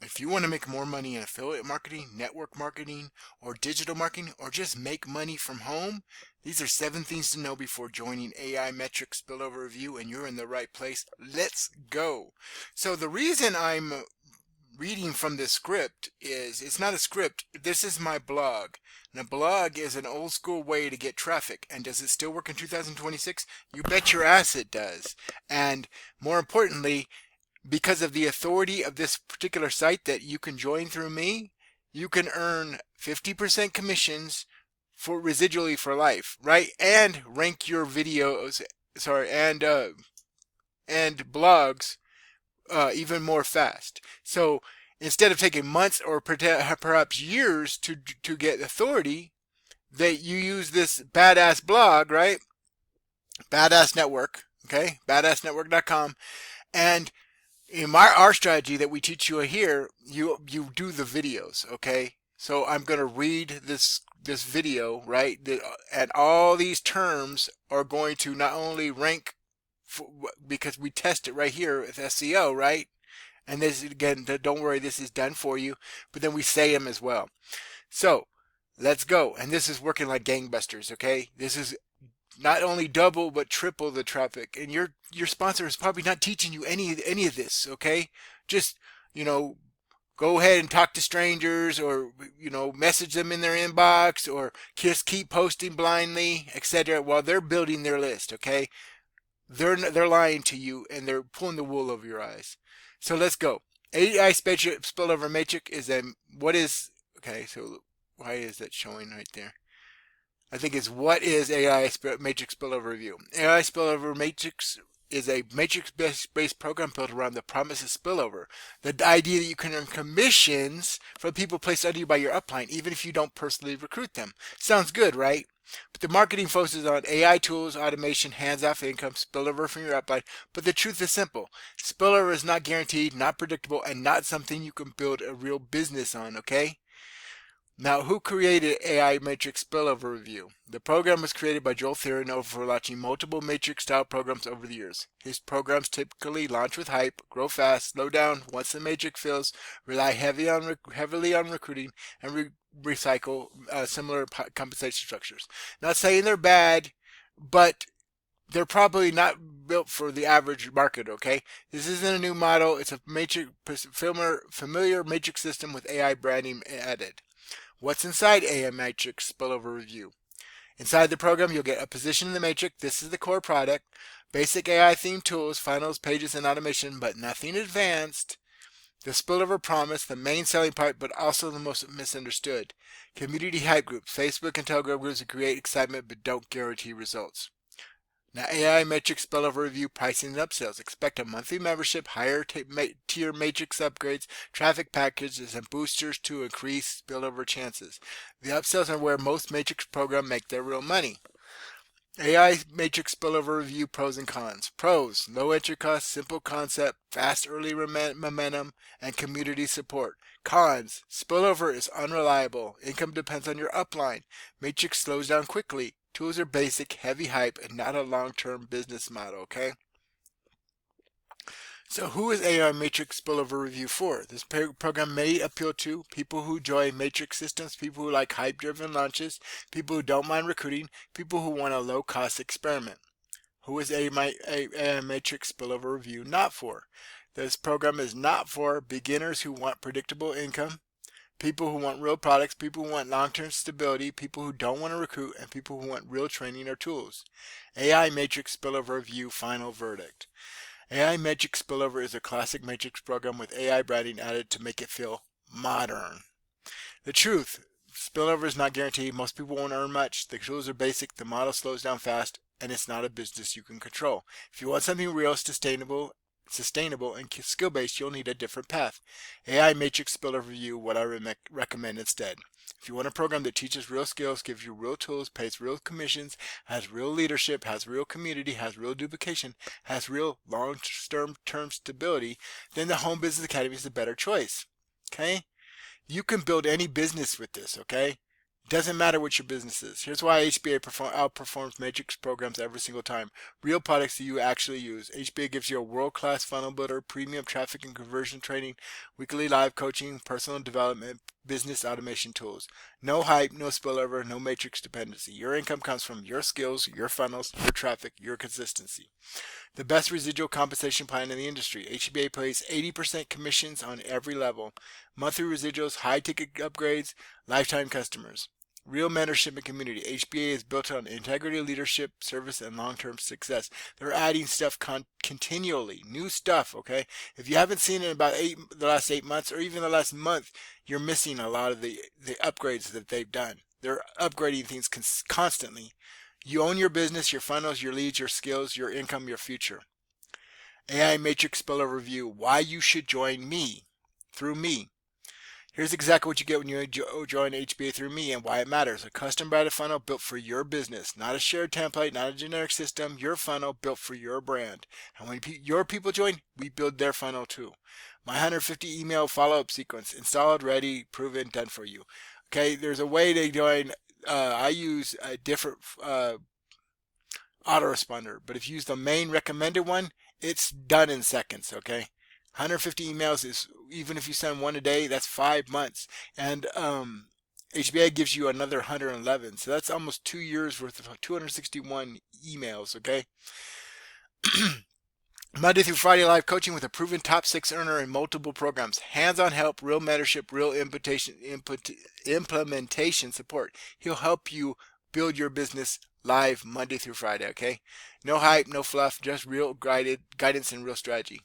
If you want to make more money in affiliate marketing, network marketing, or digital marketing, or just make money from home, these are 7 things to know before joining AI Metrics Spillover Review, and you're in the right place. Let's go. So the reason I'm reading from this script is it's not a script. This is my blog. And a blog is an old school way to get traffic. And does it still work in 2026? You bet your ass it does. And more importantly, because of the authority of this particular site that you can join through me, you can earn 50% commissions for residually for life, right? And rank your videos, and blogs even more fast. So instead of taking months or perhaps years to get authority, that you use this badass blog, right? Badass network, okay? Badassnetwork.com. And in our strategy that we teach you here, you do the videos, okay? So I'm going to read this video, right? And all these terms are going to not only rank because we test it right here with SEO, right? And this, again, don't worry, this is done for you, but then we say them as well. So let's go. And this is working like gangbusters, okay? This is not only double but triple the traffic, and your sponsor is probably not teaching you any of this, okay? Just, go ahead and talk to strangers, or message them in their inbox, or just keep posting blindly, etc., while they're building their list, okay? They're lying to you, and they're pulling the wool over your eyes. So let's go. AI Spillover Matrix is so why is that showing right there? I think it's what is AI Matrix Spillover Review. AI Spillover Matrix is a matrix-based program built around the promise of spillover. The idea that you can earn commissions from people placed under you by your upline, even if you don't personally recruit them. Sounds good, right? But the marketing focuses on AI tools, automation, hands-off income, spillover from your upline. But the truth is simple. Spillover is not guaranteed, not predictable, and not something you can build a real business on, okay? Now, who created AI Matrix Spillover Review? The program was created by Joel Theron over launching multiple matrix-style programs over the years. His programs typically launch with hype, grow fast, slow down once the matrix fills, rely heavily on recruiting, and recycle similar compensation structures. Not saying they're bad, but they're probably not built for the average market, okay? This isn't a new model. It's a familiar matrix system with AI branding added. What's inside AI Matrix Spillover Review? Inside the program, you'll get a position in the matrix. This is the core product. Basic AI themed tools, funnels, pages, and automation, but nothing advanced. The spillover promise, the main selling part, but also the most misunderstood. Community hype groups, Facebook and Telegram groups that create excitement but don't guarantee results. Now, AI Matrix Spillover Review pricing and upsells. Expect a monthly membership, higher tier matrix upgrades, traffic packages, and boosters to increase spillover chances. The upsells are where most matrix programs make their real money. AI Matrix Spillover Review pros and cons. Pros: low entry cost, simple concept, fast early momentum, and community support. Cons: spillover is unreliable. Income depends on your upline. Matrix slows down quickly. Tools are basic, heavy hype, and not a long-term business model, okay? So who is AI Matrix Spillover Review for? This program may appeal to people who enjoy matrix systems, people who like hype-driven launches, people who don't mind recruiting, people who want a low-cost experiment. Who is AI Matrix Spillover Review not for? This program is not for beginners who want predictable income, people who want real products, people who want long-term stability, people who don't want to recruit, and people who want real training or tools. AI Matrix Spillover Review final verdict. AI Matrix Spillover is a classic matrix program with AI branding added to make it feel modern. The truth: spillover is not guaranteed. Most people won't earn much. The tools are basic, the model slows down fast, and it's not a business you can control. If you want something real, sustainable, and skill-based, you'll need a different path. AI Matrix Spillover Review, what I recommend instead. If you want a program that teaches real skills, gives you real tools, pays real commissions, has real leadership, has real community, has real duplication, has real long-term stability, then the Home Business Academy is a better choice. Okay? You can build any business with this, okay? Doesn't matter what your business is. Here's why HBA outperforms matrix programs every single time. Real products that you actually use. HBA gives you a world-class funnel builder, premium traffic and conversion training, weekly live coaching, personal development, business automation tools. No hype, no spillover, no matrix dependency. Your income comes from your skills, your funnels, your traffic, your consistency. The best residual compensation plan in the industry. HBA pays 80% commissions on every level. Monthly residuals, high ticket upgrades, lifetime customers. Real mentorship and community. HBA is built on integrity, leadership, service, and long-term success. They're adding stuff continually, new stuff. Okay, if you haven't seen it in about the last 8 months, or even the last month, you're missing a lot of the upgrades that they've done. They're upgrading things constantly. You own your business, your funnels, your leads, your skills, your income, your future. AI Matrix Spillover Review. Why you should join me through me. Here's exactly what you get when you join HBA through me and why it matters. A custom branded funnel built for your business, not a shared template, not a generic system. Your funnel built for your brand. And when your people join, we build their funnel too. My 150 email follow-up sequence, installed, ready, proven, done for you. Okay, there's a way to join. I use a different autoresponder, but if you use the main recommended one, it's done in seconds. Okay, 150 emails is, even if you send one a day, that's 5 months. And HBA gives you another 111, so that's almost 2 years worth of 261 emails. Okay. Monday through Friday live coaching with a proven top 6 earner in multiple programs. Hands-on help, real mentorship, real implementation support. He'll help you build your business live Monday through Friday, okay? No hype, no fluff, just real guidance and real strategy.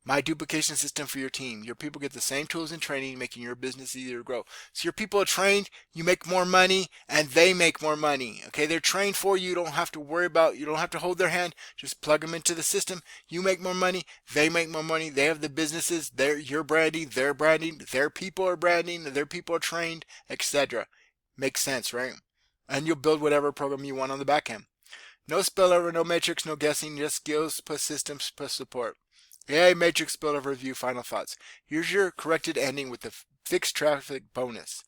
My duplication system for your team. Your people get the same tools and training, making your business easier to grow. So your people are trained, you make more money, and they make more money. Okay, they're trained for you. You don't have to worry about, you don't have to hold their hand. Just plug them into the system. You make more money, they make more money. They have the businesses, you're branding, they're branding, their people are branding, their people are trained, etc. Makes sense, right? And you'll build whatever program you want on the back end. No spillover, no matrix, no guessing, just skills plus systems plus support. AI Matrix Spillover Review Final Thoughts. Here's your corrected ending with the fixed traffic bonus.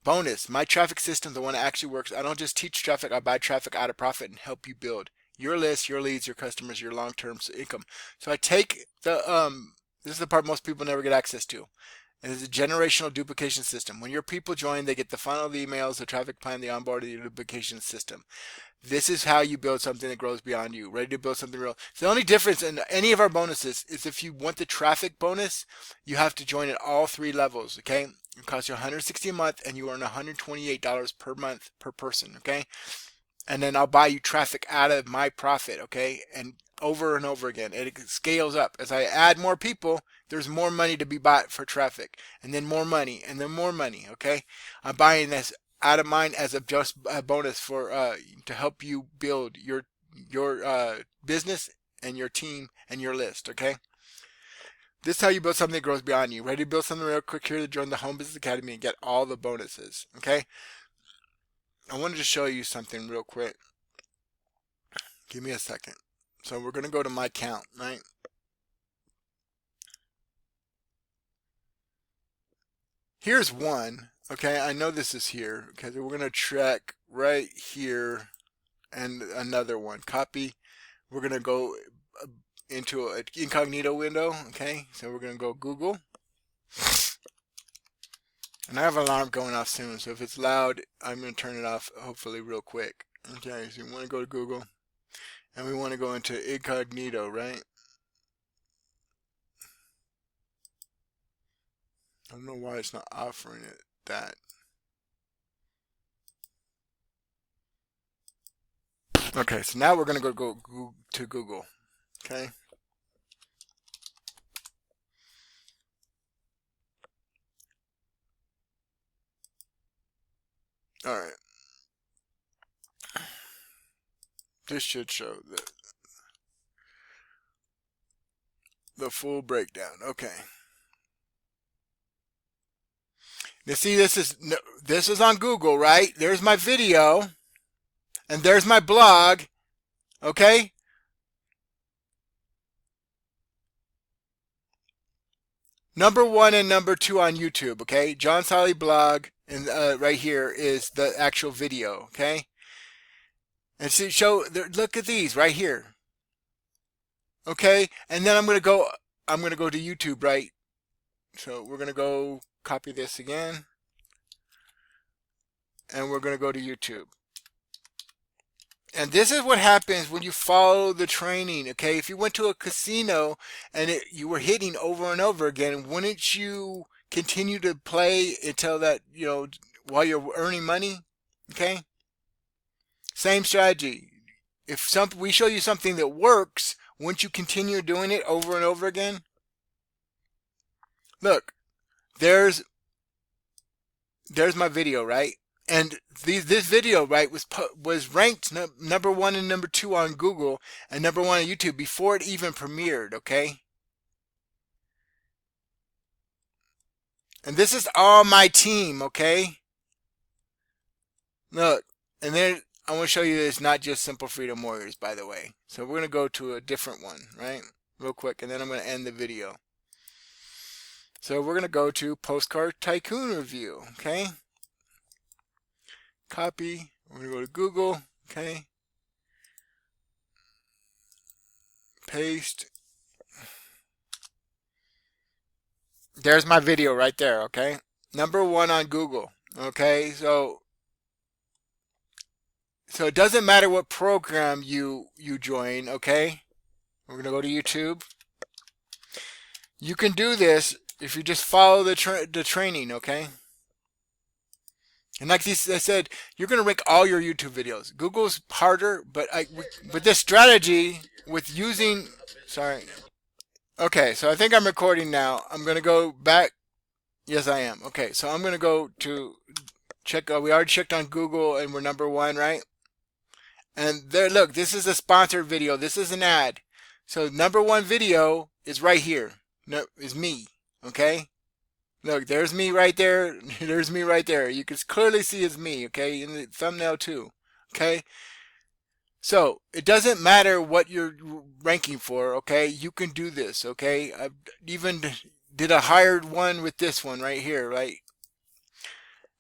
Bonus, my traffic system, the one that actually works. I don't just teach traffic, I buy traffic out of profit and help you build your list, your leads, your customers, your long-term income. So I take the, this is the part most people never get access to. And it's a generational duplication system. When your people join, they get the funnel, the emails, the traffic plan, the onboarding, the duplication system. This is how you build something that grows beyond you. Ready to build something real. So the only difference in any of our bonuses is if you want the traffic bonus, you have to join at all 3 levels, okay? It costs you $160 a month and you earn $128 per month per person, okay? And then I'll buy you traffic out of my profit, okay? And over again. And it scales up. As I add more people, there's more money to be bought for traffic. And then more money, and then more money, okay? I'm buying this out of mine as a just a bonus for to help you build your business and your team and your list, okay? This is how you build something that grows beyond you. Ready to build something real quick? Here to join the Home Business Academy and get all the bonuses, okay? I wanted to show you something real quick. Give me a second. So we're going to go to my account, right? Here's one. Okay, I know this is here. Okay, we're going to track right here and another one. Copy. We're going to go into an incognito window. Okay, so we're going to go Google. And I have an alarm going off soon, so if it's loud, I'm going to turn it off hopefully real quick. Okay, so we want to go to Google. And we want to go into incognito, right? I don't know why it's not offering it that. Okay, so now we're going to go to Google. Okay. All right. This should show the full breakdown. Okay. Now see, this is on Google, right? There's my video, and there's my blog. Okay. Number 1 and number 2 on YouTube. Okay, John Solly blog and right here is the actual video, okay? And see, look at these right here, okay? And then I'm gonna go to YouTube, right? So we're gonna go copy this again, and we're gonna go to YouTube. And this is what happens when you follow the training, okay? If you went to a casino and you were hitting over and over again, wouldn't you continue to play until that, while you're earning money, okay? Same strategy. If we show you something that works, wouldn't you continue doing it over and over again? Look, there's my video, right? And this video, right, was ranked number 1 and number 2 on Google and number 1 on YouTube before it even premiered, okay? And this is all my team, okay? Look, and then I want to show you that it's not just Simple Freedom Warriors, by the way. So we're going to go to a different one, right? Real quick, and then I'm going to end the video. So we're going to go to Postcard Tycoon Review, okay? Copy. We're going to go to Google, okay? Paste. There's my video right there, okay? Number 1 on Google, okay? So it doesn't matter what program you join, okay? We're going to go to YouTube. You can do this if you just follow the training, okay? And like I said, you're going to rank all your YouTube videos. Google's harder, but with this strategy, with using, sorry. Okay, so I think I'm recording now. I'm going to go back. Yes, I am. Okay, so I'm going to go to check. We already checked on Google and we're number 1, right? And there, look, this is a sponsored video. This is an ad. So number 1 video is right here. No, is me. Okay? Look, there's me right there. There's me right there. You can clearly see it's me, okay? In the thumbnail too. Okay? So, it doesn't matter what you're ranking for, okay? You can do this, okay? I even did a hired one with this one right here, right?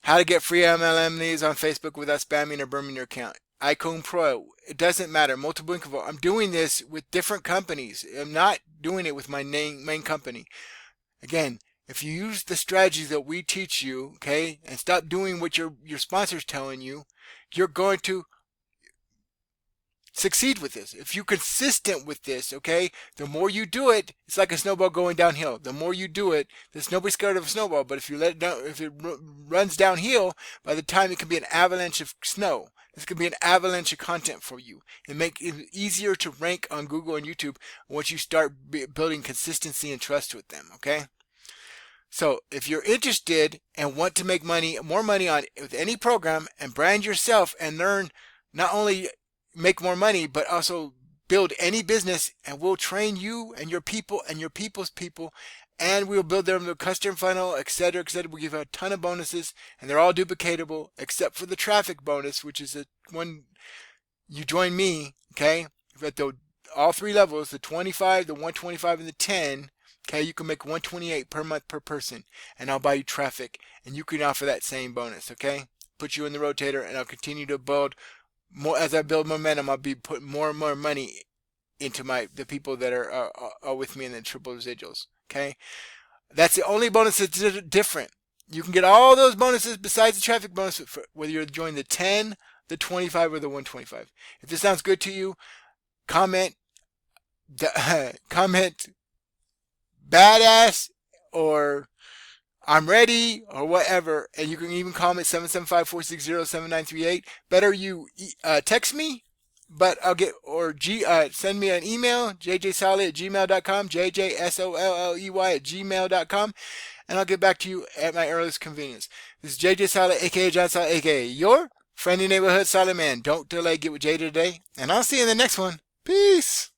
How to get free MLM leads on Facebook without spamming or burning your account. Icon Pro. It doesn't matter. Multiple income. I'm doing this with different companies. I'm not doing it with my main company. Again, if you use the strategies that we teach you, okay, and stop doing what your sponsor's telling you, you're going to succeed with this. If you're consistent with this, okay, the more you do it, it's like a snowball going downhill. The more you do it, there's nobody scared of a snowball, but if you let it down, if it runs downhill, by the time it can be an avalanche of snow. This could be an avalanche of content for you and make it easier to rank on Google and YouTube once you start building consistency and trust with them, okay? So if you're interested and want to make more money with any program and brand yourself and learn, not only make more money, but also build any business, and we'll train you and your people and your people's people, and we'll build them a custom funnel, etc., etc. We'll give you a ton of bonuses, and they're all duplicatable except for the traffic bonus, which is when you join me, okay? At all 3 levels, the 25, the 125, and the 10, okay, you can make 128 per month per person, and I'll buy you traffic, and you can offer that same bonus, okay? Put you in the rotator, and I'll continue to build more. As I build momentum, I'll be putting more and more money into the people that are with me in the triple residuals, okay? That's the only bonus that's different. You can get all those bonuses besides the traffic bonus, whether you're joining the 10, the 25, or the 125. If this sounds good to you, comment badass or I'm ready or whatever, and you can even comment 775-460-7938. Better you text me, but I'll get, or send me an email, jjsolly@gmail.com, jjsolley@gmail.com, and I'll get back to you at my earliest convenience. This is JJ Solly, aka John Solly, aka your friendly neighborhood Solid Man. Don't delay, get with Jay today, and I'll see you in the next one. Peace.